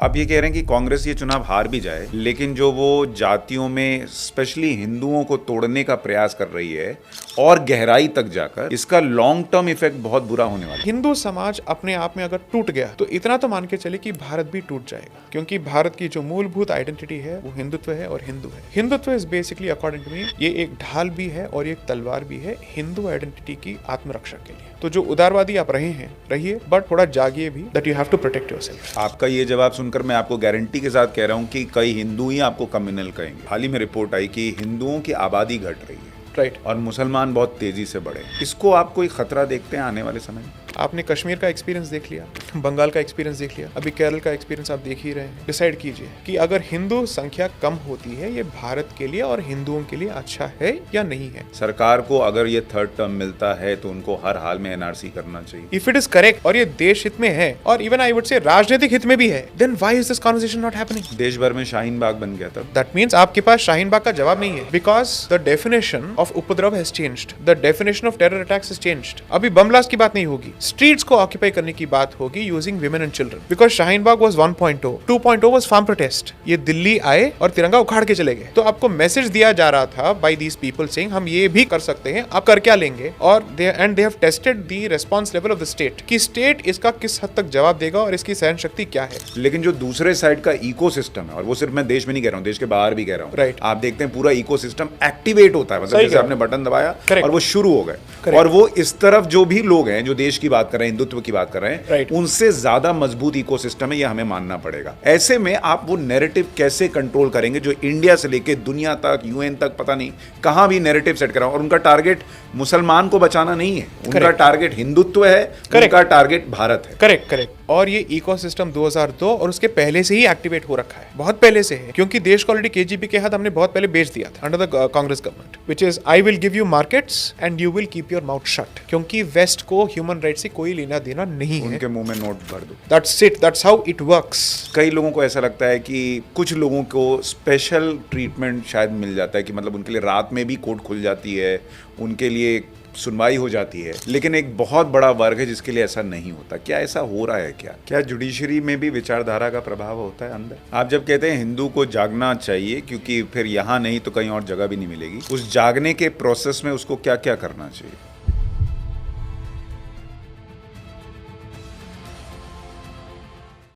आप ये कह रहे हैं कि कांग्रेस ये चुनाव हार भी जाए, लेकिन जो वो जातियों में स्पेशली हिंदुओं को तोड़ने का प्रयास कर रही है और गहराई तक जाकर, इसका लॉन्ग टर्म इफेक्ट बहुत बुरा होने वाला है। हिंदू समाज अपने आप में अगर टूट गया तो इतना तो मान के चले कि भारत भी टूट जाएगा, क्योंकि भारत की जो मूलभूत आइडेंटिटी है वो हिंदुत्व है और हिंदू है। Hindutva is basically according to me ये एक ढाल भी है और एक तलवार भी है हिंदू आइडेंटिटी की आत्मरक्षा के लिए। तो जो उदारवादी आप रहे हैं रहिए, बट थोड़ा जागिए भी that you have to protect yourself. आपका ये जवाब सुनकर मैं आपको गारंटी के साथ कह रहा हूँ कि कई हिंदू ही आपको कम्युनल कहेंगे। हाल ही में रिपोर्ट आई कि हिंदुओं की आबादी घट रही है, राइट, और मुसलमान बहुत तेजी से बढ़े। इसको आप कोई खतरा देखते हैं आने वाले समय में? आपने कश्मीर का एक्सपीरियंस देख लिया, बंगाल का एक्सपीरियंस देख लिया, अभी केरल का एक्सपीरियंस आप देख ही रहे हैं। डिसाइड कीजिए कि अगर हिंदू संख्या कम होती है ये भारत के लिए और हिंदुओं के लिए अच्छा है या नहीं है। सरकार को अगर ये थर्ड टर्म मिलता है तो उनको हर हाल में एनआरसी करना चाहिए। इफ इट इज करेक्ट और ये देश हित में है और इवन आई वुड से राजनीतिक हित में भी है, then why is this conversation not happening? देश भर में शाहीन बाग बन गया था। दैट मीन्स आपके पास शाहीन बाग का जवाब नहीं है, बिकॉज द डेफिनेशन ऑफ उपद्रव has changed, the definition of terror attacks has changed. अभी बम ब्लास्ट की बात नहीं होगी, स्ट्रीट्स को ऑक्यूपाई करने की बात होगी using women and children, because Shaheen Bagh was 1.0, 2.0 was farm protest. ये दिल्ली आए और तिरंगा उखाड़ के चले गए। तो आपको मैसेज दिया जा रहा था बाय दीस पीपल सेइंग हम ये भी कर सकते हैं, आप कर क्या लेंगे? और they have tested the response level of the state कि स्टेट इसका किस हद तक जवाब देगा और इसकी सहन शक्ति क्या है। लेकिन जो दूसरे साइड का इकोसिस्टम है, और वो सिर्फ मैं देश में नहीं कह रहा हूँ, देश के बाहर भी कह रहा हूँ, राइट, आप देखते हैं पूरा इकोसिस्टम एक्टिवेट होता है। मतलब जैसे आपने बटन दबाया और वो शुरू हो गए, और वो इस तरफ जो भी लोग हैं जो देश की बात कर रहे हैं, हिंदुत्व की बात कर रहे हैं, उनसे ज्यादा मजबूत इकोसिस्टम है, ये हमें मानना पड़ेगा। ऐसे में आप वो नैरेटिव कैसे कंट्रोल करेंगे जो इंडिया से लेके दुनिया तक, यूएन तक, पता नहीं कहां भी नैरेटिव सेट करा, और उनका टारगेट मुसलमान को बचाना नहीं है, उनका टारगेट हिंदुत्व है, उनका टारगेट भारत है। करेक्ट। और ये इकोसिस्टम 2002 और उसके पहले से ही एक्टिवेट हो रखा है, बहुत पहले से है, क्योंकि देश को ऑलरेडी केजीपी के हाथ हमने बहुत पहले बेच दिया था under the Congress government, which is I will give you markets and you will keep your mouth shut, क्योंकि वेस्ट को ह्यूमन राइट से कोई लेना देना नहीं है। उनके मुंह में नोट भर दो। That's it, that's how it works. कई लोगों को ऐसा लगता है कि कुछ लोगों को स्पेशल ट्रीटमेंट शायद मिल जाता है, कि मतलब उनके लिए रात में भी कोर्ट खुल जाती है, उनके लिए सुनवाई हो जाती है, लेकिन एक बहुत बड़ा वर्ग है जिसके लिए ऐसा नहीं होता। क्या ऐसा हो रहा है? क्या जुडिशरी में भी विचारधारा का प्रभाव होता है अंदर? आप जब कहते हैं हिंदू को जागना चाहिए क्योंकि फिर यहाँ नहीं तो कहीं और जगह भी नहीं मिलेगी, उस जागने के प्रोसेस में उसको क्या क्या करना चाहिए?